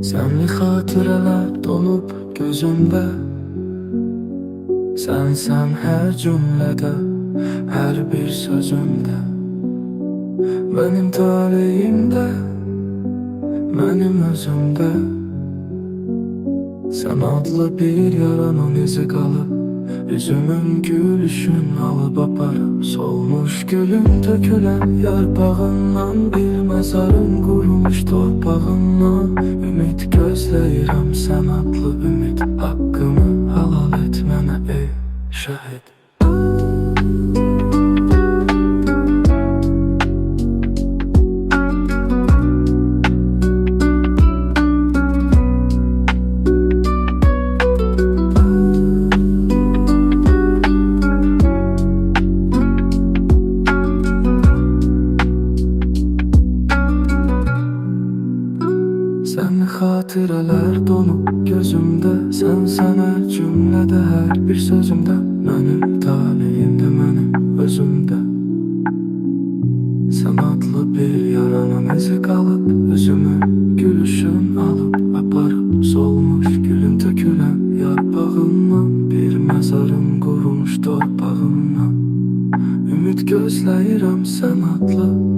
Senli hatıralar dolup gözümde. Sen her cümlede, her bir sözümde. Benim talihimde, benim özümde. Sen adlı bir yaranın izi kalıp, yüzümün gülüşün alıp aparıp, solmuş gülüm dökülen yarpağından, bir mezarın kurumuş torpağından. Ümit gözleyirəm sen adlı ümit, hakkımı halal etmene ey şahit. Senli hatıralar donup gözümde. Sen her cümlede, her bir sözümde. Benim talihimde, benim özümde. Sen adlı bir yaranın izi kalıp, yüzümü gülüşün alıp aparıp, solmuş gülüm dökülen yarpağından, bir mezarım kurumuş torpağından. Ümit gözleyirəm sen adlı